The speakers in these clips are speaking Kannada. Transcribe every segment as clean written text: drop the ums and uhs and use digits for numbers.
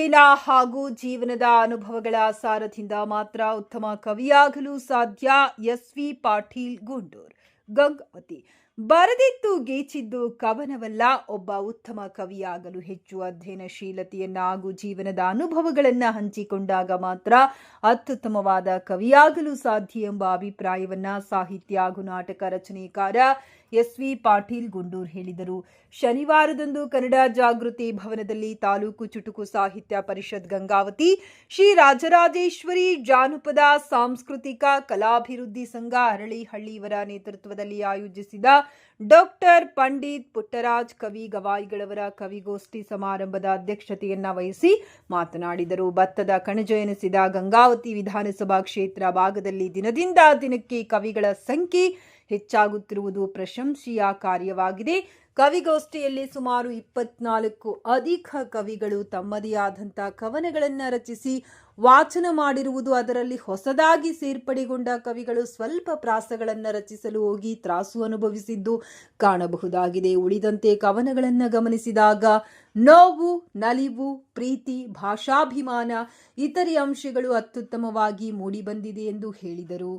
ಬದುಕಿನ ಹಾಗೂ ಜೀವನದ ಅನುಭವಗಳ ಸಾರದಿಂದ ಮಾತ್ರ ಉತ್ತಮ ಕವಿಯಾಗಲು ಸಾಧ್ಯ. ಎಸ್.ವಿ. ಪಾಟೀಲ್, ಗುಂಡೂರು. ಗಂಗಾವತಿ. ಬರೆದಿದ್ದು ಗೀಚಿದ್ದು ಕವನವಲ್ಲ. ಒಬ್ಬ ಉತ್ತಮ ಕವಿಯಾಗಲು ಹೆಚ್ಚು ಅಧ್ಯಯನಶೀಲತೆಯನ್ನ ಹಾಗೂ ಜೀವನದ ಅನುಭವಗಳನ್ನ ಹಂಚಿಕೊಂಡಾಗ ಮಾತ್ರ ಅತ್ಯುತ್ತಮವಾದ ಕವಿಯಾಗಲು ಸಾಧ್ಯ ಎಂಬ ಅಭಿಪ್ರಾಯವನ್ನ ಸಾಹಿತ್ಯ ಹಾಗೂ ನಾಟಕ ರಚನೆಕಾರ ಎಸ್.ವಿ. ಪಾಟೀಲ್, ಗುಂಡೂರು ಹೇಳಿದರು. ಶನಿವಾರದಂದು ಕನ್ನಡ ಜಾಗೃತಿ ಭವನದಲ್ಲಿ ತಾಲೂಕು ಚುಟುಕು ಸಾಹಿತ್ಯ ಪರಿಷತ್ ಗಂಗಾವತಿ, ಶ್ರೀ ರಾಜರಾಜೇಶ್ವರಿ ಜಾನಪದ ಸಾಂಸ್ಕೃತಿಕ ಕಲಾಭಿವೃದ್ಧಿ ಸಂಘ ಅರಳಿಹಳ್ಳಿ ಇವರ ನೇತೃತ್ವದಲ್ಲಿ ಆಯೋಜಿಸಿದ ಡಾಕ್ಟರ್ ಪಂಡಿತ್ ಪುಟ್ಟರಾಜ್ ಕವಿ ಗವಾಯಿಗಳವರ ಕವಿಗೋಷ್ಠಿ ಸಮಾರಂಭದ ಅಧ್ಯಕ್ಷತೆಯನ್ನ ವಹಿಸಿ ಮಾತನಾಡಿದರು. ಭತ್ತದ ಕಣಜ ಎನಿಸಿದ ಗಂಗಾವತಿ ವಿಧಾನಸಭಾ ಕ್ಷೇತ್ರ ಭಾಗದಲ್ಲಿ ದಿನದಿಂದ ದಿನಕ್ಕೆ ಕವಿಗಳ ಸಂಖ್ಯೆ ಹೆಚ್ಚಾಗುತ್ತಿರುವುದು ಪ್ರಶಂಸೆಯ ಕಾರ್ಯವಾಗಿದೆ. ಕವಿಗೋಷ್ಠಿಯಲ್ಲಿ ಸುಮಾರು 24 ಅಧಿಕ ಕವಿಗಳು ತಮ್ಮದೇ ಆದಂತಹ ಕವನಗಳನ್ನು ರಚಿಸಿ ವಾಚನ ಮಾಡಿರುವುದು, ಅದರಲ್ಲಿ ಹೊಸದಾಗಿ ಸೇರ್ಪಡೆಗೊಂಡ ಕವಿಗಳು ಸ್ವಲ್ಪ ಪ್ರಾಸಗಳನ್ನು ರಚಿಸಲು ಹೋಗಿ ತ್ರಾಸು ಅನುಭವಿಸಿದ್ದು ಕಾಣಬಹುದಾಗಿದೆ. ಉಳಿದಂತೆ ಕವನಗಳನ್ನು ಗಮನಿಸಿದಾಗ ನೋವು, ನಲಿವು, ಪ್ರೀತಿ, ಭಾಷಾಭಿಮಾನ ಇತರೆ ಅಂಶಗಳು ಅತ್ಯುತ್ತಮವಾಗಿ ಮೂಡಿಬಂದಿದೆ ಎಂದು ಹೇಳಿದರು.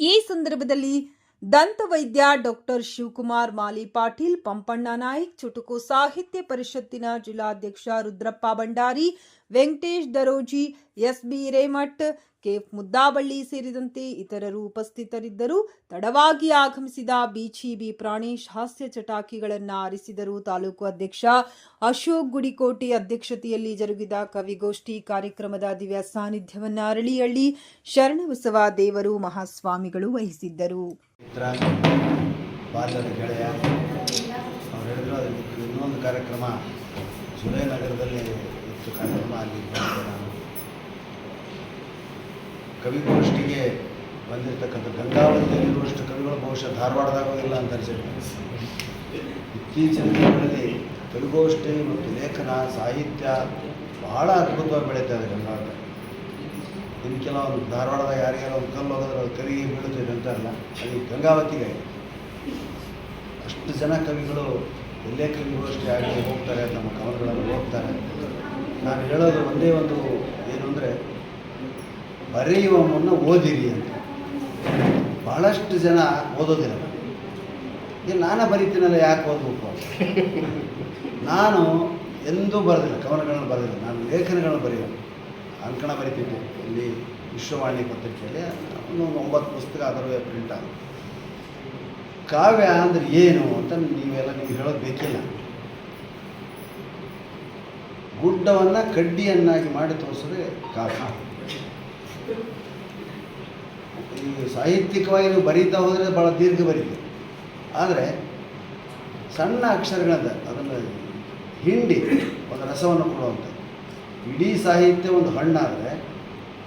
ಈ ಸಂದರ್ಭದಲ್ಲಿ ದಂತವೈದ್ಯ ಡಾಕ್ಟರ್ ಶಿವಕುಮಾರ್ ಮಾಲಿ ಪಾಟೀಲ್, ಪಂಪಣ್ಣ ನಾಯ್ಕ್, ಚುಟುಕು ಸಾಹಿತ್ಯ ಪರಿಷತ್ತಿನ ಜಿಲ್ಲಾಧ್ಯಕ್ಷ ರುದ್ರಪ್ಪ ಭಂಡಾರಿ, ವೆಂಕಟೇಶ್ ದರೋಜಿ, ಎಸ್.ಬಿ. ಹಿರೇಮಠ್, ಕೆ.ಎಫ್. ಮುದ್ದಾಬಳ್ಳಿ ಸೇರಿದಂತೆ ಇತರರು ಉಪಸ್ಥಿತರಿದ್ದರು. ತಡವಾಗಿ ಆಗಮಿಸಿದ ಬಿ ಪ್ರಾಣೇಶ್ ಹಾಸ್ಯ ಚಟಾಕಿಗಳನ್ನು ಆರಿಸಿದರು. ತಾಲೂಕು ಅಧ್ಯಕ್ಷ ಅಶೋಕ್ ಗುಡಿಕೋಟೆ ಅಧ್ಯಕ್ಷತೆಯಲ್ಲಿ ಜರುಗಿದ ಕವಿಗೋಷ್ಠಿ ಕಾರ್ಯಕ್ರಮದ ದಿವ್ಯ ಸಾನ್ನಿಧ್ಯವನ್ನ ಅರಳಿಹಳ್ಳಿ ಶರಣಬಸವ ದೇವರು ಮಹಾಸ್ವಾಮಿಗಳು ವಹಿಸಿದ್ದರು. ಇನ್ನೊಂದು ಕಾರ್ಯಕ್ರಮ ಸುರೇನಗರದಲ್ಲಿ ಇತ್ತು. ಕಾರ್ಯಕ್ರಮ ಅಲ್ಲಿ ಕವಿಗೋಷ್ಠಿಗೆ ಬಂದಿರತಕ್ಕಂಥ ಗಂಗಾವತಿಯಲ್ಲಿರುವಷ್ಟು ಕವಿಗಳು ಬಹುಶಃ ಧಾರವಾಡದಾಗೂ ಇಲ್ಲ ಅಂತ ಅನಿಸುತ್ತೆ. ಇತ್ತೀಚಿನ ದಿನಗಳಲ್ಲಿ ಕವಿಗೋಷ್ಠಿ ಮತ್ತು ಲೇಖನ ಸಾಹಿತ್ಯ ಬಹಳ ಅದ್ಭುತವಾಗಿ ಬೆಳೀತಾ ಇದೆ ಗಂಗಾವತಿ. ಇನ್ನು ಕೆಲವೊಂದು ಧಾರವಾಡದಾಗ ಯಾರಿಗಾರ ಒಂದು ಕಲ್ಲು ಹೋಗೋದ್ರೆ ಅದು ಕವಿಗೆ ಬೀಳುತ್ತಿದೆ ಅಂತ ಅಲ್ಲ, ಅಲ್ಲಿ ಗಂಗಾವತಿಗೆ ಅಷ್ಟು ಜನ ಕವಿಗಳು ಎಲ್ಲೇ ಕವಿಗೋಷ್ಠಿ ಆಗಿ ಹೋಗ್ತಾರೆ, ತಮ್ಮ ಕವನಗಳನ್ನು ಹೋಗ್ತಾರೆ. ನಾನು ಹೇಳೋದು ಒಂದೇ ಒಂದು ಏನು ಅಂದರೆ, ಬರೆಯುವ ಮುನ್ನ ಓದಿರಿ ಅಂತ. ಭಾಳಷ್ಟು ಜನ ಓದೋದಿಲ್ಲ. ಈಗ ನಾನೇ ಬರೀತೀನಲ್ಲ, ಯಾಕೆ ಓದಬೇಕು? ನಾನು ಎಂದೂ ಬರೆದಿಲ್ಲ, ಕವನಗಳನ್ನು ಬರೆದಿಲ್ಲ. ನಾನು ಲೇಖನಗಳನ್ನು ಬರೆಯೋದು, ಅಂಕಣ ಬರಿತಿದ್ದೆ. ಇಲ್ಲಿ ವಿಶ್ವವಾಣಿ ಪತ್ರಿಕೆಯಲ್ಲಿ ಒಂದು 9 ಪುಸ್ತಕ ಅದರ ಪ್ರಿಂಟ್ ಆಗುತ್ತೆ. ಕಾವ್ಯ ಅಂದರೆ ಏನು ಅಂತ ನೀವು ಹೇಳೋದು ಬೇಕಿಲ್ಲ. ಗುಡ್ಡವನ್ನು ಕಡ್ಡಿಯನ್ನಾಗಿ ಮಾಡಿ ತೋರಿಸೋದೇ ಕಾವ್ಯ. ಈ ಸಾಹಿತ್ಯಿಕವಾಗಿ ನೀವು ಬರೀತಾ ಹೋದರೆ ಭಾಳ ದೀರ್ಘ ಬರೀತೀವಿ. ಆದರೆ ಸಣ್ಣ ಅಕ್ಷರಗಳಿಂದ ಅದನ್ನು ಹಿಂಡಿ ಒಂದು ರಸವನ್ನು ಕೊಡುವಂಥ, ಇಡೀ ಸಾಹಿತ್ಯ ಒಂದು ಹಣ್ಣಾದರೆ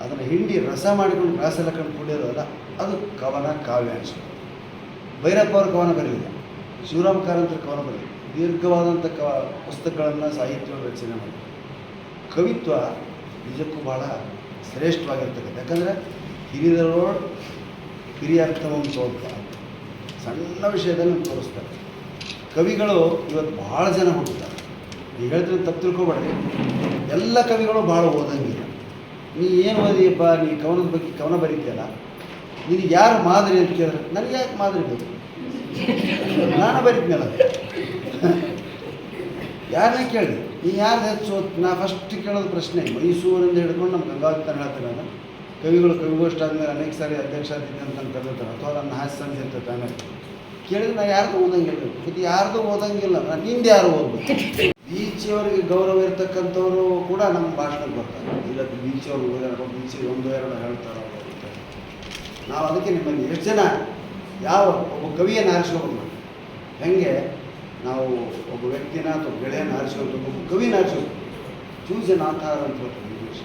ಅದನ್ನು ಹಿಂಡಿ ರಸ ಮಾಡಿಕೊಂಡು ಗ್ಲಾಸೆಲ್ಲ ಕಂಡು ಕುಡಿಯೋದಲ್ಲ, ಅದು ಕವನ, ಕಾವ್ಯ ಅನಿಸ್ತು. ಭೈರಪ್ಪ ಅವ್ರ ಕವನ ಬರಲಿಲ್ಲ, ಶಿವರಾಮ್ ಕಾರಂತರ ಕವನ ಬರಲಿಲ್ಲ. ದೀರ್ಘವಾದಂಥ ಪುಸ್ತಕಗಳನ್ನು ಸಾಹಿತ್ಯವನ್ನು ರಚನೆ ಮಾಡಿ. ಕವಿತ್ವ ನಿಜಕ್ಕೂ ಭಾಳ ಶ್ರೇಷ್ಠವಾಗಿರ್ತಕ್ಕಂಥ. ಯಾಕಂದರೆ ಹಿರಿಯರೋಡು ಹಿರಿಯರ್ಥವನ್ನು ತೋರ್ತಾರೆ, ಸಣ್ಣ ವಿಷಯದಲ್ಲಿ ತೋರಿಸ್ತಾರೆ. ಕವಿಗಳು ಇವತ್ತು ಭಾಳ ಜನ ಹುಟ್ಟುತ್ತಾರೆ. ನೀವು ಹೇಳ್ತೀವಿ ತಪ್ಪು ತಿಳ್ಕೊಬೇಡ್ರಿ, ಎಲ್ಲ ಕವಿಗಳು ಭಾಳ ಓದಂಗಿಲ್ಲ. ನೀ ಏನು ಓದಿಯಪ್ಪ, ನೀ ಕವನದ ಬಗ್ಗೆ ಕವನ ಬರೀತೀಯಲ್ಲ, ನಿನಗೆ ಯಾರು ಮಾದರಿ ಅಂತ ಕೇಳಿದ್ರೆ ನನಗೆ ಯಾಕೆ ಮಾದರಿ ಬೇಕು? ನಾನು ಬರೀತೀನಲ್ಲ, ಯಾರನ್ನೇ ಕೇಳಿ ನೀ ಯಾರು ಹೆಚ್ಚು? ನಾ ಫಸ್ಟ್ ಕೇಳೋದು ಪ್ರಶ್ನೆ, ಮೈಸೂರಿಂದ ಹಿಡ್ಕೊಂಡು ನಮ್ಮ ಗಂಗಾವತಿ ತನಕ ಹೇಳ್ತೀನಿ ನಾನು. ಕವಿಗಳು ಕವಿಗೋಷ್ಠಿ ಆದಮೇಲೆ ಅನೇಕ ಸಾರಿ ಅಧ್ಯಕ್ಷಾಧಿಕಾರಿ ಅಂತ ಕರೆದಿರ್ತಾರೆ, ಅಥವಾ ನನ್ನ ಹಾಸ್ಯ ಸಂಜೆ ಇರ್ತೈತೆ. ಆಮೇಲೆ ಕೇಳಿದ್ರೆ ನಾನು ಯಾರ್ದು ಓದಂಗಿಲ್ಲ. ಮತ್ತು ಯಾರ್ದು ಓದಂಗಿಲ್ಲ, ನಾನು ನಿಂದು ಯಾರು ಓದ್ಬೇಕು? ಬೀಚಿಯವರಿಗೆ ಗೌರವ ಇರ್ತಕ್ಕಂಥವರು ಕೂಡ ನಮ್ಮ ಭಾಷಣಕ್ಕೆ ಬರ್ತಾರೆ. ಇಲ್ಲ ಬೀಚಿಯವರು ಓದಾರ, ಬೀಚಿಗೆ 1-2 ಹೇಳ್ತಾರೆ. ನಾವು ಅದಕ್ಕೆ ನಿಮ್ಮಲ್ಲಿ ಎಷ್ಟು ಜನ ಯಾವ ಒಬ್ಬ ಕವಿಯನ್ನು ಆರಿಸ್ಕೊಂಡು, ಹೆಂಗೆ ನಾವು ಒಬ್ಬ ವ್ಯಕ್ತಿನ ಅಥವಾ ಗೆಳೆಯನ್ನು ಆರಿಸ್ಕೊಂಡು ಒಬ್ಬ ಕವಿನ ಆರಿಸ್ಕೊಂಡು ಚೂಸ್ ಎನ್ ಆಥಾರ್ ಅಂತ ಹೇಳ್ತಾರೆ ಇಂಗ್ಲೀಷ್.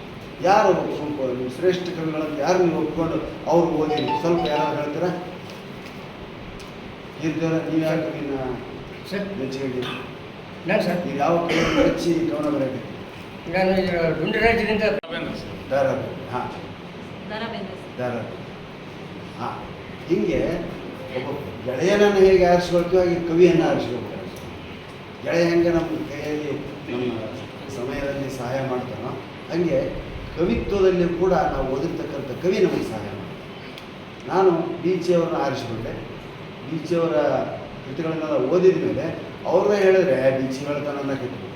ಯಾರು ಸ್ವಲ್ಪ ನೀವು ಶ್ರೇಷ್ಠ ಕವಿಗಳನ್ನು ಯಾರು ನೀವು ಒಪ್ಕೊಂಡು ಅವ್ರು ಓದಿ ಸ್ವಲ್ಪ ಯಾರು ಹೇಳ್ತೀರಾ? ಇರ್ತೀರ ನೀವು ಯಾವ ಕವಿನ ಮೆಚ್ಚಿಗೆ? ನೀವು ಯಾವ ಕವಿನ ಮೆಚ್ಚಿ ಕವನ ಬರೆಯಬೇಕು? ಹಾಂ, ಹಾಂ. ಹೀಗೆ ಒಬ್ಬ ಗೆಳೆಯನನ್ನು ಹೇಗೆ ಆರಿಸ್ಕೊಳ್ತೀವಿ ಹಾಗೆ ಕವಿಯನ್ನು ಆರಿಸ್ಕೊಳ್ತಾರೆ. ಗೆಳೆಯ ಹೆಂಗೆ ನಮ್ಮ ಕೈಯಲ್ಲಿ ನಮ್ಮ ಸಮಯದಲ್ಲಿ ಸಹಾಯ ಮಾಡ್ತಾನೋ ಹಾಗೆ ಕವಿತ್ವದಲ್ಲಿ ಕೂಡ ನಾವು ಓದಿರ್ತಕ್ಕಂಥ ಕವಿ ನಮಗೆ ಸಹಾಯ ಮಾಡ್ತಾನೆ. ನಾನು ಡಿ ಸಿ ಅವ್ರನ್ನ ಆರಿಸಿಕೊಂಡೆ. ಡಿ ಸಿ ಅವರ ಕೃತಿಗಳನ್ನೆಲ್ಲ ಓದಿದ ಮೇಲೆ ಅವ್ರನ್ನ ಹೇಳಿದ್ರೆ ಡಿ ಸಿ ಹೇಳ್ತಾನನ್ನ ಕೆಟ್ಟರು.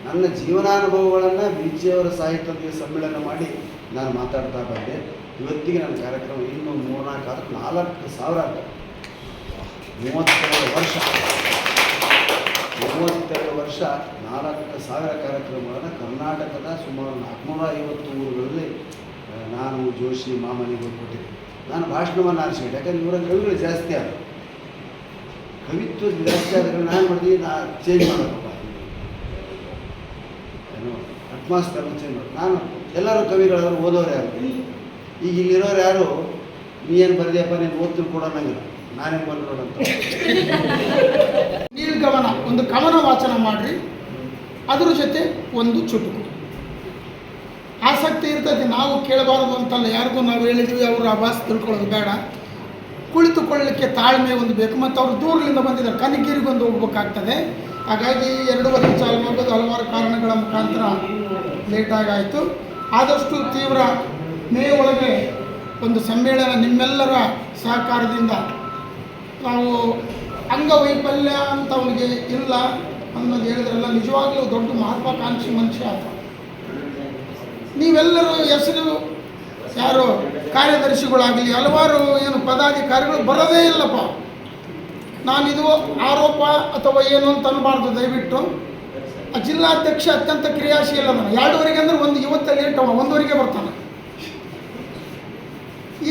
ನನ್ನ ಜೀವನಾನುಭವಗಳನ್ನು ಡಿ ಸಿ ಅವರ ಸಾಹಿತ್ಯಕ್ಕೆ ಸಮ್ಮೇಳನ ಮಾಡಿ ನಾನು ಮಾತಾಡ್ತಾ ಬಂದೆ. ಇವತ್ತಿಗೆ ನನ್ನ ಕಾರ್ಯಕ್ರಮ ಇನ್ನೂ 4,000 32 ವರ್ಷ 4,000 ಕಾರ್ಯಕ್ರಮಗಳನ್ನು ಕರ್ನಾಟಕದ ಸುಮಾರು 450 ಊರುಗಳಲ್ಲಿ ನಾನು ಜೋಶಿ ಮಾಮನಿಗೆ ಕೊಟ್ಟಿದ್ದೆ. ನಾನು ಭಾಷಣವನ್ನು ಆರಿಸಿದೆ. ಯಾಕಂದರೆ ಇವರ ಕವಿಗಳು ಜಾಸ್ತಿ ಆದರು, ಕವಿತ್ವ ಜಾಸ್ತಿ ಆದಾಗ ನಾನು ಮಾಡ್ತೀವಿ, ನಾನು ಚೇಂಜ್ ಮಾಡೋದಪ್ಪ, ಏನು ಅಟ್ಮಾಸ್ಫಿಯರ್ನ ಚೇಂಜ್ ಮಾಡೋದು. ನಾನು ಎಲ್ಲರೂ ಕವಿಗಳವರು ಓದೋರು ಯಾರು, ಈಗ ಇಲ್ಲಿರೋರು ಯಾರು ನೀ ಏನು ಬರೆದಿಯಪ್ಪ ನೀನು ಓದ್ತೀನಿ ಕೂಡ ನಂಗಿಲ್ಲ, ನಾನೇನು ಬಂದು ನೋಡಂತ. ನೀಲ್ಗಮನ ಒಂದು ಕವನ ವಾಚನ ಮಾಡಿರಿ, ಅದ್ರ ಜೊತೆ ಒಂದು ಚುಟುಕು. ಆಸಕ್ತಿ ಇರ್ತದೆ, ನಾವು ಕೇಳಬಾರ್ದು ಅಂತಲ್ಲ, ಯಾರಿಗೂ ನಾವು ಹೇಳಿದ್ವಿ ಅವರು ಆ ಭಾಷೆ ತಿಳ್ಕೊಳ್ಳೋದು ಬೇಡ. ಕುಳಿತುಕೊಳ್ಳಲಿಕ್ಕೆ ತಾಳ್ಮೆ ಒಂದು ಬೇಕು. ಮತ್ತು ಅವರು ದೂರದಿಂದ ಬಂದಿದ್ದಾರೆ, ಕನಗಿರಿಗೊಂದು ಹೋಗ್ಬೇಕಾಗ್ತದೆ. ಹಾಗಾಗಿ 2 ಚಾಲು ಮಾಡೋದು ಹಲವಾರು ಕಾರಣಗಳ ಮುಖಾಂತರ ಲೇಟಾಗಾಯಿತು. ಆದಷ್ಟು ತೀವ್ರ ಮೇ ಒಳಗೆ ಒಂದು ಸಮ್ಮೇಳನ ನಿಮ್ಮೆಲ್ಲರ ಸಹಕಾರದಿಂದ, ನಾವು ಅಂಗವೈಫಲ್ಯ ಅಂತ ಅವನಿಗೆ ಇಲ್ಲ ಅನ್ನೋದು ಹೇಳಿದ್ರಲ್ಲ, ನಿಜವಾಗ್ಲೂ ದೊಡ್ಡ ಮಹತ್ವಾಕಾಂಕ್ಷಿ ಮನುಷ್ಯ ಆತ. ನೀವೆಲ್ಲರೂ ಹೆಸರು ಯಾರು ಕಾರ್ಯದರ್ಶಿಗಳಾಗಲಿ ಹಲವಾರು ಏನು ಪದಾಧಿಕಾರಿಗಳು ಬರೋದೇ ಇಲ್ಲಪ್ಪ. ನಾನಿದು ಆರೋಪ ಅಥವಾ ಏನು ಅಂತ ಅನ್ನಬಾರ್ದು. ದಯವಿಟ್ಟು ಆ ಜಿಲ್ಲಾಧ್ಯಕ್ಷ ಅತ್ಯಂತ ಕ್ರಿಯಾಶೀಲ. ನಾನು 2:30 ಅಂದರೆ ಇವತ್ತು ಲೇಟ್ ಅವ 1:00ಗೆ ಬರ್ತಾನೆ.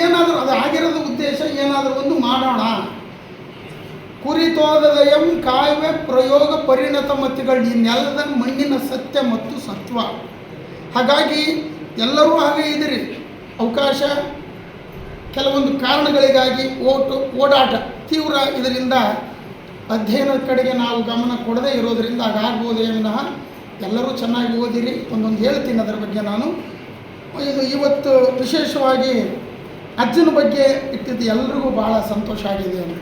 ಏನಾದರೂ ಅದು ಆಗಿರೋದು ಉದ್ದೇಶ, ಏನಾದರೂ ಒಂದು ಮಾಡೋಣ. ಕುರಿತೋದಯಂ ಕಾವ್ಯ ಪ್ರಯೋಗ ಪರಿಣತ ಮತಿಗಳು ಈ ನೆಲದ ಮಣ್ಣಿನ ಸತ್ಯ ಮತ್ತು ಸತ್ವ. ಹಾಗಾಗಿ ಎಲ್ಲರೂ ಹಾಗೆ ಇದ್ದೀರಿ. ಅವಕಾಶ ಕೆಲವೊಂದು ಕಾರಣಗಳಿಗಾಗಿ ಓಡಾಟ ತೀವ್ರ, ಇದರಿಂದ ಅಧ್ಯಯನದ ಕಡೆಗೆ ನಾವು ಗಮನ ಕೊಡದೇ ಇರೋದರಿಂದ ಹಾಗಾಗ್ಬೋದೇ ವಿನಃ ಎಲ್ಲರೂ ಚೆನ್ನಾಗಿ ಓದಿರಿ. ಒಂದೊಂದು ಹೇಳ್ತೀನಿ ಅದರ ಬಗ್ಗೆ. ನಾನು ಇವತ್ತು ವಿಶೇಷವಾಗಿ ಅಜ್ಜನ ಬಗ್ಗೆ ಇಟ್ಟಿದ್ದು ಎಲ್ರಿಗೂ ಭಾಳ ಸಂತೋಷ ಆಗಿದೆ. ಅಂತ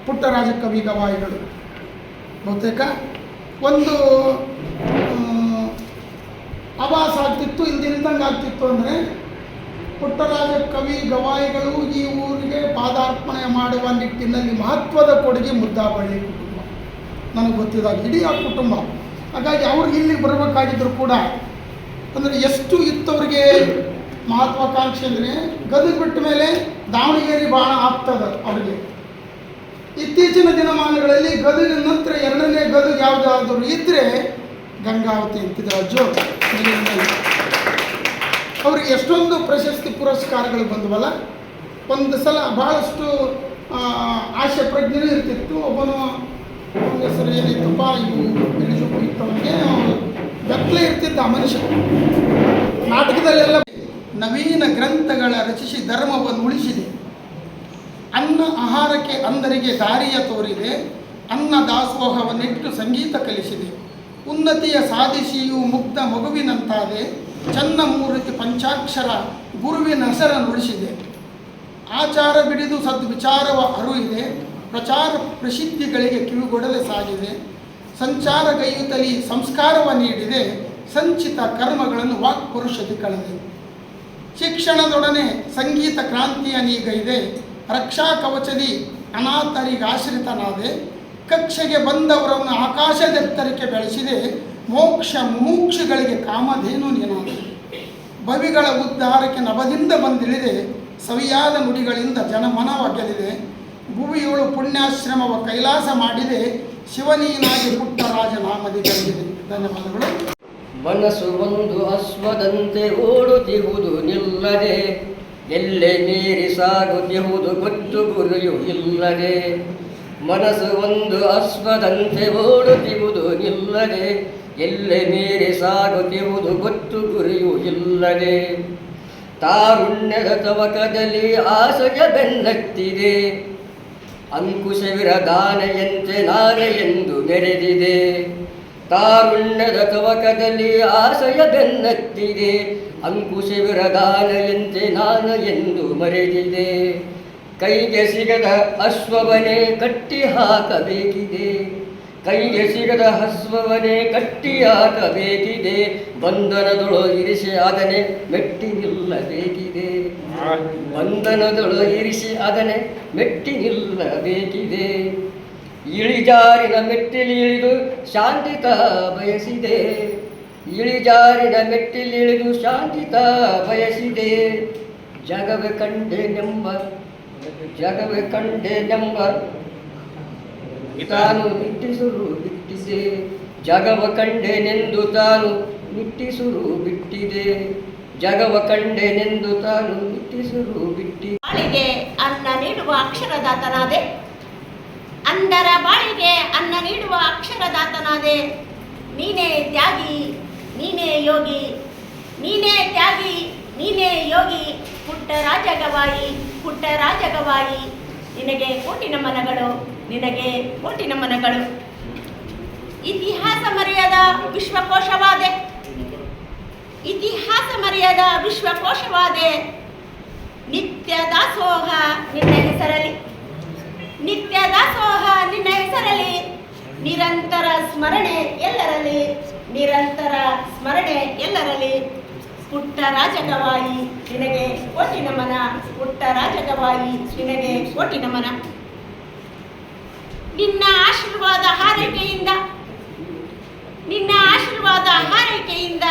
ಪುಟ್ಟರಾಜ ಕವಿ ಗವಾಯಿಗಳು ಬಹುತೇಕ ಒಂದು ಆವಾಸ ಆಗ್ತಿತ್ತು, ಇಲ್ದಿಲ್ದಂಗೆ ಆಗ್ತಿತ್ತು. ಅಂದರೆ ಪುಟ್ಟರಾಜ ಕವಿ ಗವಾಯಿಗಳು ಈ ಊರಿಗೆ ಪಾದಾರ್ಪಣೆ ಮಾಡುವ ನಿಟ್ಟಿನಲ್ಲಿ ಮಹತ್ವದ ಕೊಡುಗೆ ಮುದ್ದಾಬಳ್ಳಿ ಕುಟುಂಬ. ನನಗೆ ಗೊತ್ತಿದ್ದಾಗ ಇಡೀ ಆ ಕುಟುಂಬ. ಹಾಗಾಗಿ ಅವ್ರಿಗೆ ಇಲ್ಲಿಗೆ ಬರಬೇಕಾಗಿದ್ದರೂ ಕೂಡ ಅಂದರೆ ಎಷ್ಟು ಇತ್ತವ್ರಿಗೆ ಮಹತ್ವಾಕಾಂಕ್ಷೆ ಅಂದರೆ, ಗದಗ ಬಿಟ್ಟ ಮೇಲೆ ದಾವಣಗೆರೆ ಭಾಳ ಆಗ್ತದೆ ಅವರಿಗೆ. ಇತ್ತೀಚಿನ ದಿನಮಾನಗಳಲ್ಲಿ ಗದಗ ನಂತರ 2ನೇ ಗದಗ ಯಾವುದಾದ್ರೂ ಇದ್ದರೆ ಗಂಗಾವತಿ ಅಂತಿದ್ರು ಅಜ್ಜು. ಅವ್ರಿಗೆ ಎಷ್ಟೊಂದು ಪ್ರಶಸ್ತಿ ಪುರಸ್ಕಾರಗಳು ಬಂದವಲ್ಲ. ಒಂದು ಸಲ ಭಾಳಷ್ಟು ಆಶೆ ಪ್ರಜ್ಞೆನೂ ಇರ್ತಿತ್ತು. ಒಬ್ಬನು ಅವನ ಹೆಸರು ಏನಿತ್ತಪ್ಪ, ಇವು ಬಿಳಿಜುಪ್ಪು ಇತ್ತವನಿಗೆ ಬೆತ್ತಲೆ ಇರ್ತಿದ್ದ ಆ ಮನುಷ್ಯ. ನಾಟಕದಲ್ಲೆಲ್ಲ ನವೀನ ಗ್ರಂಥಗಳ ರಚಿಸಿ ಧರ್ಮವನ್ನು ಉಳಿಸಿದೆ. ಅನ್ನ ಆಹಾರಕ್ಕೆ ಅಂಧರಿಗೆ ದಾರಿಯ ತೋರಿದೆ. ಅನ್ನ ದಾಸೋಹವನ್ನಿಟ್ಟು ಸಂಗೀತ ಕಲಿಸಿದೆ. ಉನ್ನತಿಯ ಸಾಧಿಸಿಯೂ ಮುಗ್ಧ ಮಗುವಿನಂತಾದೆ. ಚನ್ನಮೂರ್ತಿ ಪಂಚಾಕ್ಷರ ಗುರುವಿನ ಹೆಸರನ್ನು ಉಳಿಸಿದೆ. ಆಚಾರ ಬಿಡಿದು ಸದ್ವಿಚಾರವ ಅರುಯಿದೆ. ಪ್ರಚಾರ ಪ್ರಸಿದ್ಧಿಗಳಿಗೆ ಕಿವಿಗೊಡದೆ ಸಾಗಿದೆ. ಸಂಚಾರಗೈಯುತ್ತಲಿ ಸಂಸ್ಕಾರವ ನೀಡಿದೆ. ಸಂಚಿತ ಕರ್ಮಗಳನ್ನು ವಾಕ್ಪುರುಷತೆ ಕಳೆದೆ. ಶಿಕ್ಷಣದೊಡನೆ ಸಂಗೀತ ಕ್ರಾಂತಿಯ ನೀಗೈದೆ. ರಕ್ಷಾ ಕವಚದಿ ಅನಾಥರಿಗಾಶ್ರಿತನಾದೆ. ಕಕ್ಷೆಗೆ ಬಂದವರನ್ನು ಆಕಾಶದೆತ್ತರಕ್ಕೆ ಬೆಳೆಸಿದೆ. ಮೋಕ್ಷ ಮುಮುಕ್ಷುಗಳಿಗೆ ಕಾಮಧೇನು ನೀನಾದೆ. ಭವಿಗಳ ಉದ್ಧಾರಕ್ಕೆ ನಭದಿಂದ ಬಂದಿಳಿದೆ. ಸವಿಯಾದ ನುಡಿಗಳಿಂದ ಜನಮನವ ಗೆಲ್ಲಿದೆ. ಭುವಿಯೋಳು ಪುಣ್ಯಾಶ್ರಮವ ಕೈಲಾಸ ಮಾಡಿದೆ. ಶಿವನೀನಾಗಿ ಪುಟ್ಟರಾಜ ನಾಮದಿ ಗಂದಿದೆ. ಧನ್ಯವಾದಗಳು. ಮನಸ್ಸು ಒಂದು ಅಶ್ವದಂತೆ ಓಡುತ್ತಿರುವುದು ನಿಲ್ಲದೆ. ಎಲ್ಲೆ ಮೀರಿ ಸಾಗುತ್ತಿರುವುದು ಗೊತ್ತು ಗುರಿಯು ಇಲ್ಲದೆ. ಮನಸ್ಸು ಒಂದು ಅಶ್ವದಂತೆ ಓಡುತ್ತಿರುವುದು ನಿಲ್ಲದೆ. ಎಲ್ಲೆ ಮೀರಿ ಸಾಗುತ್ತಿರುವುದು ಗೊತ್ತು ಗುರಿಯು ಇಲ್ಲದೆ. ತಾರುಣ್ಯದ ತವಕದಲ್ಲಿ ಆಸೆಯ ಬೆನ್ನತ್ತಿದೆ. ಅಂಕುಶವಿರದಾನೆಯಂತೆ ನಾನೆ ಎಂದು ಮೆರೆದಿದೆ. ತಾರುಣ್ಯದ ತವಕದಲ್ಲಿ ಆಸೆಯ ಬೆನ್ನತ್ತಿದೆ. ಅಂಕುಶವಿರದಾನೆಯಂತೆ ನಾನು ಎಂದು ಮರೆದಿದೆ. ಕೈಗೆ ಸಿಗದ ಅಶ್ವವನೇ ಕಟ್ಟಿ ಹಾಕಬೇಕಿದೆ. ಕೈಗೆ ಸಿಗದ ಹಸ್ವವನೇ ಕಟ್ಟಿಯಾಕಬೇಕಿದೆ, ಬಂಧನದೊಳು ಇರಿಸಿ ಅದನೆ ಮೆಟ್ಟಿ ನಿಲ್ಲಬೇಕಿದೆ. ಬಂಧನದೊಳು ಇರಿಸಿ ಅದನೆ ಮೆಟ್ಟಿ ನಿಲ್ಲಬೇಕಿದೆ. ಇಳಿಜಾರಿನ ಮೆಟ್ಟಿಲಿ ಇಳಿದು ಶಾಂತಿತ ಬಯಸಿದೆ, ಇಳಿಜಾರಿನ ಮೆಟ್ಟಿಲಿ ಇಳಿದು ಶಾಂತಿತ ಬಯಸಿದೆ. ಜಗವೇ ಕಂಡೆನೆಂಬ ತಾನು ನಿಟ್ಟಿಸುರು ಬಿಟ್ಟಿದೆ. ಜಗವ ಕಂಡೆನೆಂದು ತಾನು ನಿಟ್ಟಿಸುರು ಬಿಟ್ಟಿದೆ. ಜಗವ ಕಂಡೆನೆಂದು ತಾನು ನಿಟ್ಟಿಸುರು ಬಿಟ್ಟಿದೆ. ಬಾಳಿಗೆ ಅನ್ನ ನೀಡುವ ಅಕ್ಷರದಾತನಾದೆ, ಅಂದರ ಬಾಳಿಗೆ ಅನ್ನ ನೀಡುವ ಅಕ್ಷರದಾತನಾದೆ. ನೀನೇ ತ್ಯಾಗಿ, ನೀನೇ ಯೋಗಿ, ನೀನೇ ತ್ಯಾಗಿ, ನೀನೇ ಯೋಗಿ. ಪುಟ್ಟ ರಾಜಗವಾಯಿ, ಪುಟ್ಟ ರಾಜಗವಾಯಿ, ನಿನಗೆ ಕೋಟಿ ನಮನಗಳು, ನಿನಗೆ ಕೋಟಿ ನಮನಗಳು. ಇತಿಹಾಸ ಮರೆಯದ ವಿಶ್ವಕೋಶವಾದೆ, ಇತಿಹಾಸ ಮರೆಯದ ವಿಶ್ವಕೋಶವಾದೆ. ನಿತ್ಯ ದಾಸೋಹ ನಿನ್ನ ಹೆಸರಲಿ, ನಿತ್ಯ ದಾಸೋಹ ನಿನ್ನ ಹೆಸರಲಿ. ನಿರಂತರ ಸ್ಮರಣೆ ಎಲ್ಲರಲ್ಲಿ, ನಿರಂತರ ಸ್ಮರಣೆ ಎಲ್ಲರಲ್ಲಿ. ಪುಟ್ಟ ರಾಜಗವಾಯಿ ನಿನಗೆ ಕೋಟಿ ನಮನ, ಪುಟ್ಟ ರಾಜಗವಾಯಿ ನಿನಗೆ ಕೋಟಿ ನಮನ. ನಿನ್ನ ಆಶೀರ್ವಾದ ಹಾರೈಕೆಯಿಂದ, ನಿನ್ನ ಆಶೀರ್ವಾದ ಹಾರೈಕೆಯಿಂದ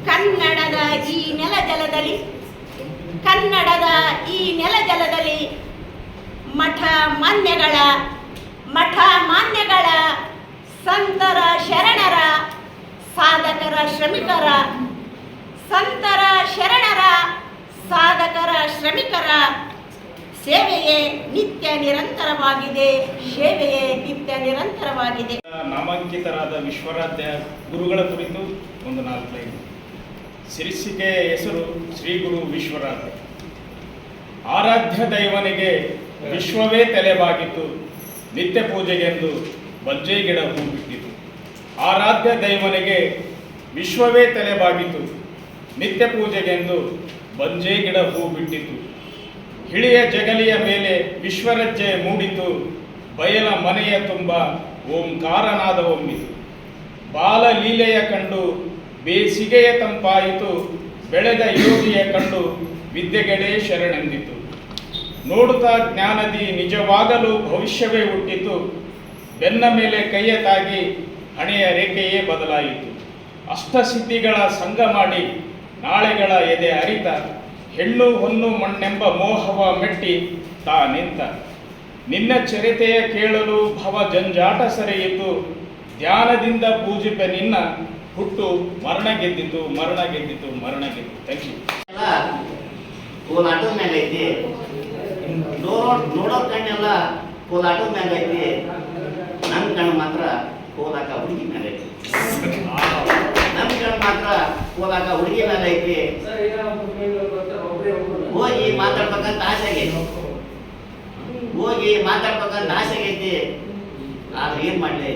ಕನ್ನಡದ ಈ ನೆಲ ಜಲದಲ್ಲಿ, ಕನ್ನಡದ ಈ ನೆಲ ಜಲದಲ್ಲಿ ಮಠ ಮಾನ್ಯಗಳ ಸಂತರ ಶರಣರ ಸಾಧಕರ ಶ್ರಮಿಕರ, ಸಂತರ ಶರಣರ ಸಾಧಕರ ಶ್ರಮಿಕರ ಸೇವೆಯೇ ನಿತ್ಯ ನಿರಂತರವಾಗಿದೆ, ಸೇವೆಯೇ ನಿತ್ಯ ನಿರಂತರವಾಗಿದೆ. ನಾಮಾಂಕಿತರಾದ ವಿಶ್ವರಾಧ್ಯ ಗುರುಗಳ ಕುರಿತು ಒಂದು 4 ಲೈನ್. ಶಿರಸಿಗೆ ಹೆಸರು ಶ್ರೀ ಗುರು ವಿಶ್ವರಾಧ್ಯ. ಆರಾಧ್ಯ ದೈವನಿಗೆ ವಿಶ್ವವೇ ತಲೆಬಾಗಿತ್ತು, ನಿತ್ಯ ಪೂಜೆಗೆಂದು ಬಜ್ಜೆ ಗಿಡ ಹೂ ಬಿಟ್ಟಿತು. ಆರಾಧ್ಯ ದೈವನಿಗೆ ವಿಶ್ವವೇ ತಲೆಬಾಗಿತ್ತು, ನಿತ್ಯ ಪೂಜೆಗೆಂದು ಬಂಜೆ ಗಿಡ ಹೂ ಬಿಟ್ಟಿತು. ಹಿಳಿಯ ಜಗಲಿಯ ಮೇಲೆ ವಿಶ್ವರಜ್ಜೆ ಮೂಡಿತು, ಬಯಲ ಮನೆಯ ತುಂಬ ಓಂಕಾರನಾದ ಒಮ್ಮಿತು. ಬಾಲ ಲೀಲೆಯ ಕಂಡು ಬೇಸಿಗೆಯ ತಂಪಾಯಿತು, ಬೆಳೆದ ಯೋಗಿಯ ಕಂಡು ವಿದ್ಯೆಗಳೇ ಶರಣೆಂದಿತು. ನೋಡುತ್ತಾ ಜ್ಞಾನದಿ ನಿಜವಾಗಲು ಭವಿಷ್ಯವೇ ಹುಟ್ಟಿತು, ಬೆನ್ನ ಮೇಲೆ ಕೈಯ ತಾಗಿ ಹಣೆಯ ರೇಖೆಯೇ ಬದಲಾಯಿತು. ಅಷ್ಟಸಿದ್ಧಿಗಳ ಸಂಘ ಮಾಡಿ ನಾಳೆಗಳ ಎದೆ ಅರಿತ, ಹೆಣ್ಣು ಹೊನ್ನು ಮಣ್ಣೆಂಬ ಮೋಹವ ಮೆಟ್ಟಿ ತಾ ನಿಂತ. ನಿನ್ನ ಚರಿತೆಯ ಕೇಳಲು ಭವ ಜಂಜಾಟ ಸರಿಯಿತು, ಧ್ಯಾನದಿಂದ ಪೂಜಿಪೆ ನಿನ್ನ ಹುಟ್ಟು ಮರಣ ಗೆದ್ದಿತು, ಮರಣ ಗೆದ್ದಿತು, ಮರಣ ಗೆದ್ದಿತು. Thank you. ಕೋಲಾಟದ ಮ್ಯಾಗ ಐತಿ, ನೋಡೋ ಕಣ್ಣೆಲ್ಲ ಕೋಲಾಟದ ಮ್ಯಾಗ ಐತಿ, ನನ್ನ ಕಣ್ಣು ಮಾತ್ರ ಕೋಲಾಕ ಹುಡುಗಿ ಮ್ಯಾಲ ಐತಿ. ನನ್ನ ಕಣ್ಣು ಮಾತ್ರ ಕೋಲಾಕ ಹುಡುಗಿ ಮ್ಯಾಲ ಐತಿ. ಹೋಗಿ ಮಾತಾಡ್ಬೇಕಂತ ಆಸೆ ಆಗೈತಿ, ಹೋಗಿ ಮಾತಾಡ್ಬೇಕಂತ ಆಸೆ ಆಗೈತಿ. ಆದ್ರೆ ಏನ್ ಮಾಡ್ಲಿ,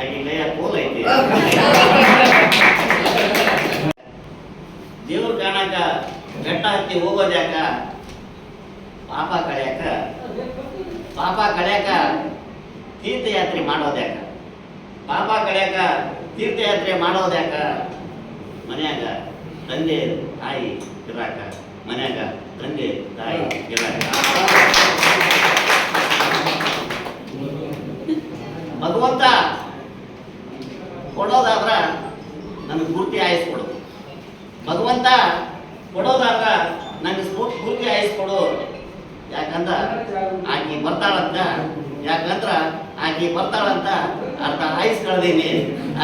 ಆಕೆ ಲಯ ಕೋಲ್ ಐತಿ. ದೇವ್ರ ಕಾಣಕ ಬೆಟ್ಟ ಹತ್ತಿ ಹೋಗೋದ್ಯಾಕ, ಪಾಪ ಕಳ್ಯಾಕ ತೀರ್ಥಯಾತ್ರೆ ಮಾಡೋದ್ಯಾಕ, ಪಾಪ ಕಳ್ಯಾಕ ತೀರ್ಥಯಾತ್ರೆ ಮಾಡೋದ್ಯಾಕ. ಮನ್ಯಾಗ ತಂದೆ ತಾಯಿ ಇರಾಕ, ಮನ್ಯಾಗ ತಂದೆ ತಾಯಿ ಇರಾಕ. ಭಗವಂತ ಕೊಡೋದಾದ್ರ ನನಗೆ ಪೂರ್ತಿ ಆಯಸ್ ಕೊಡು, ಭಗವಂತ ಕೊಡೋದಾದ್ರ ನನಗೆ ಪೂರ್ತಿ ಆಯಸ್ ಕೊಡು. ಯಾಕಂದ್ರ ಆಕಿ ಬರ್ತಾಳಂತ ಅರ್ಧ ಆಯಸ್ ಕಳೆದೀನಿ,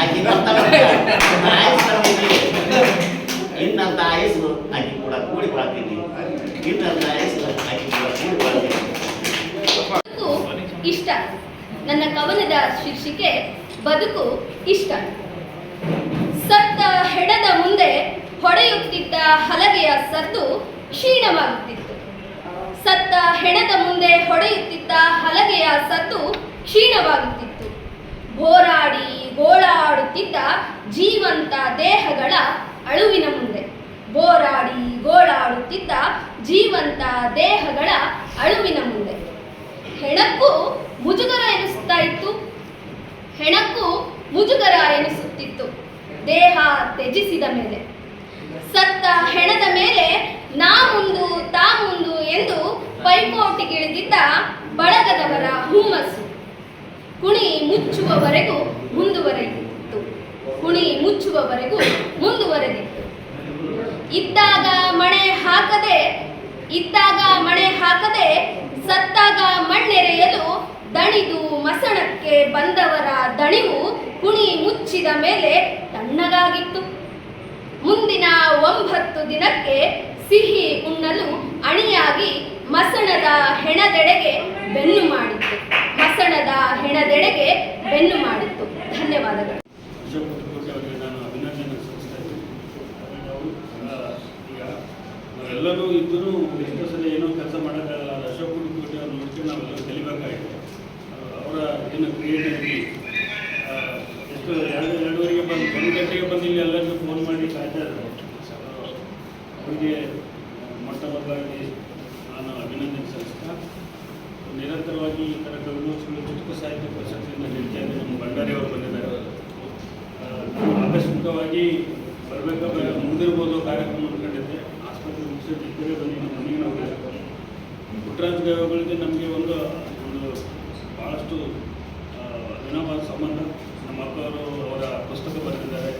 ಆಕಿ ಬರ್ತಾಳಂತ ಆಯಸ್ ಕಳೆದೀನಿ. ಇನ್ನಂತ ಆಯಸ್ಸು ಆಕಿ ಕೂಡ ಕೂಡಿ ಬಾಳ್ತೀನಿ, ಇನ್ನಂತ ಆಯಸ್ಸು ಆಕಿ ಕೂಡ ಕೂಡಿ ಬಾಳ್ತೀನಿ. ಇಷ್ಟ. ನನ್ನ ಕವನದ ಶೀರ್ಷಿಕೆ ಬದುಕು ಇಷ್ಟ. ಸತ್ತ ಹೆಣದ ಮುಂದೆ ಹೊಡೆಯುತ್ತಿದ್ದ ಹಲಗೆಯ ಸದ್ದು ಕ್ಷೀಣವಾಗುತ್ತಿತ್ತು. ಸತ್ತ ಹೆಣದ ಮುಂದೆ ಹೊಡೆಯುತ್ತಿದ್ದ ಹಲಗೆಯ ಸದ್ದು ಕ್ಷೀಣವಾಗುತ್ತಿತ್ತು. ಹೋರಾಡಿ ಗೋಳಾಡುತ್ತಿದ್ದ ಜೀವಂತ ದೇಹಗಳ ಅಳುವಿನ ಮುಂದೆ, ಹೋರಾಡಿ ಗೋಳಾಡುತ್ತಿದ್ದ ಜೀವಂತ ದೇಹಗಳ ಅಳುವಿನ ಮುಂದೆ ಹೆಣಕ್ಕೂ ಮುಜುಗರ ಎನಿಸ್ತಾ ಹೆಣಕ್ಕೂ ಮುಜುಗರ ಎನಿಸುತ್ತಿತ್ತು ದೇಹ ತ್ಯಜಿಸಿದ ಮೇಲೆ. ಸತ್ತ ಹೆಣದ ಮೇಲೆ ನಾ ಮುಂದು ತಾ ಮುಂದು ಎಂದು ಪೈಪೋಟಿಗಿಳಿದಿದ್ದ ಬಳಗದವರ ಹುಮ್ಮಸ್ಸು ಕುಣಿ ಮುಚ್ಚುವವರೆಗೂ ಮುಂದುವರೆದಿತ್ತು. ಇದ್ದಾಗ ಮಣೆ ಹಾಕದೆ ಸತ್ತಾಗ ಮಣ್ಣೆರೆಯಲು ದಣಿದು ಮಸಣಕ್ಕೆ ಬಂದವರ ದಣಿವು ಕುಣಿ ಮುಚ್ಚಿದ ಮೇಲೆ ತಣ್ಣಗಾಗಿತ್ತು. ಮುಂದಿನ 9 ದಿನಕ್ಕೆ ಸಿಹಿ ಉಣ್ಣಲು ಅಣಿಯಾಗಿ ಮಸಣದ ಹೆಣದೆಡೆಗೆ ಬೆನ್ನು ಮಾಡಿತ್ತು. ಧನ್ಯವಾದಗಳು. ಅಶೋಕ್ ಕುಟುಂಬಕ್ಕೆ ಅವರಿಗೆ ನಾನು ಅಭಿನಂದನೆ ಸಲ್ಲಿಸ್ತಾ ಇದ್ದೀನಿ. ಈಗ ನಾವೆಲ್ಲರೂ ಇದ್ದರೂ ಎಷ್ಟೋ ಸಲ ಏನೋ ಕೆಲಸ ಮಾಡೋಕ್ಕಾಗಲ್ಲ. ಅಶೋಕ್ ಕುಟುಂಬಕ್ಕೆ ಅವ್ರು ನೋಡ್ಕೊಂಡು ನಾವೆಲ್ಲರೂ ಕಲಿಬೇಕಾಗಿದೆ. ಅವರ ಏನು ಕ್ರಿಯೇಟಿವಿಟಿ ಎಷ್ಟು 2:30ಗೆ ಬಂದು 1 ಗಂಟೆಗೆ ಬಂದು ಇಲ್ಲಿ ಎಲ್ಲರಿಗೂ ಫೋನ್ ಮಾಡಿ ಕಾಯ್ತಾ ಇದ್ದಾರೆ. ಅವರಿಗೆ ಮೊಟ್ಟ ಮೊದಲಾಗಿ ನಾನು ಅಭಿನಂದನೆ ಸಲ್ಲಿಸ್ತಾ, ನಿರಂತರವಾಗಿ ಈ ಥರ ಕವಿಗೋಷ್ಠಿಗಳು ಚುಟುಕು ಸಾಹಿತ್ಯ ಪ್ರಶಸ್ತಿಯಿಂದ ನೀಡ್ತಾ ಇದ್ದಾರೆ. ನಮ್ಮ ಭಂಡಾರಿ ಅವರು ಬಂದಿದ್ದಾರೆ. ನಾನು ಆಕಸ್ಮಿಕವಾಗಿ ಬರಬೇಕಾದ್ರೆ ಮುಗಿದಿರ್ಬೋದು ಕಾರ್ಯಕ್ರಮ ಅಂದ್ಕೊಂಡಿದ್ದೆ. ಆಸ್ಪತ್ರೆ ಮುಗಿಸಿದ ಇಬ್ಬರೇ ಬಂದು ನಮ್ಮ ಮನೆಗೆ ನಾವು ಪುಟ್ಟರಾಜ ಗವಾಯಿಗಳಿಗೆ ನಮಗೆ ಒಂದು ಭಾಳಷ್ಟು ವಿನೋಬಾದ ಸಂಬಂಧ. ನಮ್ಮ ಅಕ್ಕವರು ಅವರ ಪುಸ್ತಕ ಬರೆದಿದ್ದಾರೆ.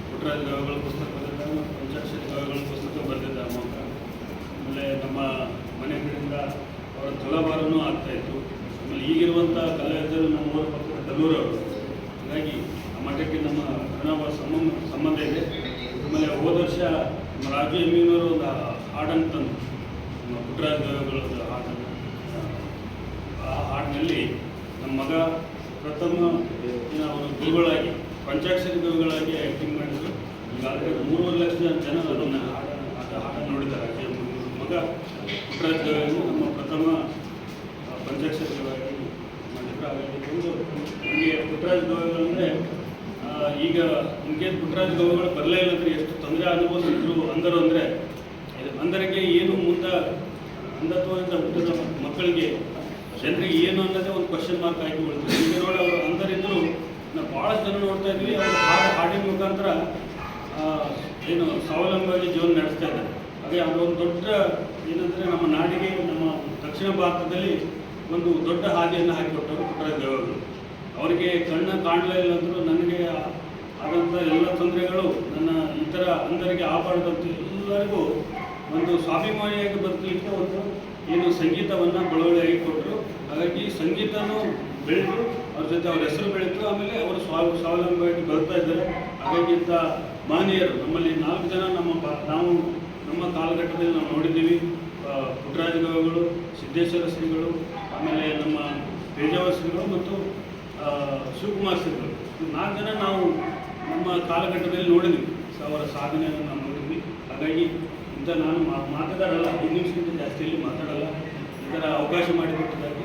ಪುಟ್ಟರಾಜ ಗವಾಯಿಗಳ ಪುಸ್ತಕ ಬರೆದಿದ್ದಾರೆ, ಪಂಚಾಕ್ಷರಿ ಗವಾಯಿಗಳ ಪುಸ್ತಕ ಬರೆದಿದ್ದಾರೆ ನಮ್ಮ ಅಕ್ಕ. ಆಮೇಲೆ ನಮ್ಮ ಮನೆ ಕಡೆಯಿಂದ ಅವರ ತುಲಾಭಾರನೂ ಆಗ್ತಾಯಿತ್ತು. ಆಮೇಲೆ ಈಗಿರುವಂಥ ಕಲಾವಿದರು ನಮ್ಮ ಊರ ಪಕ್ಕದ ಕಲ್ಲೂರವರು. ಹಾಗಾಗಿ ಆ ಮಠಕ್ಕೆ ನಮ್ಮ ವಿನೋಬಾದ ಸಂಬಂಧ ಇದೆ. ಆಮೇಲೆ ಹೋದ ವರ್ಷ ನಮ್ಮ ರಾಜು ಎಮ್ಮಿನವರು ಒಂದು ಹಾಡನ್ನು ತಂದು ನಮ್ಮ ಪುಟ್ಟರಾಜ ಗವಾಯಿಗಳದ್ದು ಹಾಡನ್ನು, ಆ ಹಾಡಿನಲ್ಲಿ ನಮ್ಮ ಮಗ ಪ್ರಥಮ ಅವರು ಗುರುಗಳಾಗಿ ಪಂಚಾಕ್ಷರಿ ಗುರುಗಳಾಗಿ ಆ್ಯಕ್ಟಿಂಗ್ ಮಾಡಿದರು. ಈಗಾಗಲೇ 3.5 ಲಕ್ಷ ಜನ ಅದನ್ನು ಹಾಡನ್ನು ನೋಡಿದ್ದಾರೆ. ಮಗ ಪುಟ್ಟರಾಜ ಗವಾಯಿಗಳು ನಮ್ಮ ಪ್ರಥಮ ಪಂಚಾಕ್ಷರಿ ಗವಾಯಿ ಮಾಡಿದ್ರು. ಹಾಗಾಗಿ ಒಂದು ನಮಗೆ ಪುಟ್ಟರಾಜ ಗವಾಯಿಗಳು ಅಂದರೆ ಈಗ ಇನ್ಕೇಸ್ ಪುಟ್ಟರಾಜ ಗವಾಯಿಗಳು ಬರಲೇ ಇಲ್ಲಂದ್ರೆ ಎಷ್ಟು ತೊಂದರೆ ಅನುಭವಿಸಿದ್ರು ಅಂದರು. ಅಂದರೆ ಅಂಧರಿಗೆ ಏನು ಮುಂದೆ ಅಂಧತ್ವದಿಂದ ಹುಟ್ಟಿದ ಮಕ್ಕಳಿಗೆ ಜನರಿಗೆ ಏನು ಅನ್ನೋದೇ ಒಂದು ಕ್ವಶನ್ ಮಾರ್ಕ್ ಆಗಿ ಉಳಿತು. ಈಗ ನೋಡಿ ಅವರು ಅಂಧರಿದ್ದರು ನಾವು ಭಾಳಷ್ಟು ಜನ ನೋಡ್ತಾ ಇದ್ವಿ. ಅವರು ಹಾಡಿನ ಮುಖಾಂತರ ಏನು ಸ್ವಾವಲಂಬಿಯಾಗಿ ಜೀವನ ನಡೆಸ್ತಾ ಇದ್ದಾರೆ. ಹಾಗೆ ಅದೊಂದು ದೊಡ್ಡ ಏನಂದರೆ ನಮ್ಮ ನಾಡಿಗೆ, ನಮ್ಮ ದಕ್ಷಿಣ ಭಾರತದಲ್ಲಿ ಒಂದು ದೊಡ್ಡ ಹಾದಿಯನ್ನು ಹಾಕಿಕೊಟ್ಟರು ಪುಟ್ಟರಾಜ ಗವಾಯಿಗಳು. ಅವರಿಗೆ ಕಣ್ಣು ಕಾಣಲೇ ಇಲ್ಲ ಅಂದರೂ ನನಗೆ ಆದಂಥ ಎಲ್ಲ ತೊಂದರೆಗಳು ನನ್ನ ಇತರ ಅಂಧರಿಗೆ ಆಗಬಾರ್ದಂತ ಎಲ್ಲರಿಗೂ ಒಂದು ಸ್ವಾಭಿಮಾನಿಯಾಗಿ ಬದುಕಲಿಕ್ಕೆ ಒಂದು ಏನು ಸಂಗೀತವನ್ನು ಬಳವಳಿಯಾಗಿ ಕೊಟ್ಟರು. ಹಾಗಾಗಿ ಸಂಗೀತನೂ ಬೆಳೆದು ಅವ್ರ ಜೊತೆ ಅವ್ರ ಹೆಸರು ಬೆಳೀತು. ಆಮೇಲೆ ಅವರು ಸ್ವಾವಲಂಬಿಯಾಗಿ ಬರ್ತಾ ಇದ್ದಾರೆ. ಹಾಗಾಗಿ ಇಂಥ ಮಹನೀಯರು ನಮ್ಮಲ್ಲಿ 4 ಜನ ನಾವು ನಮ್ಮ ಕಾಲಘಟ್ಟದಲ್ಲಿ ನಾವು ನೋಡಿದ್ದೀವಿ. ಪುಟ್ಟರಾಜ ಗವಾಯಿಗಳು, ಸಿದ್ದೇಶ್ವರ ಶ್ರೀಗಳು, ಆಮೇಲೆ ನಮ್ಮ ಪೇಜಾವರ ಶ್ರೀಗಳು ಮತ್ತು ಶಿವಕುಮಾರ್ ಶ್ರೀಗಳು. 4 ಜನ ನಾವು ನಮ್ಮ ಕಾಲಘಟ್ಟದಲ್ಲಿ ನೋಡಿದ್ವಿ. ಅವರ ಸಾಧನೆಯನ್ನು ನಾವು ನೋಡಿದ್ವಿ. ಹಾಗಾಗಿ ಇಂಥ ನಾನು ಮಾತಾಡಲ್ಲ, 5 ನಿಮಿಷಕ್ಕಿಂತ ಜಾಸ್ತಿಯಲ್ಲಿ ಮಾತಾಡಲ್ಲ. ಈ ಥರ ಅವಕಾಶ ಮಾಡಿಕೊಟ್ಟಿದ್ದಕ್ಕೆ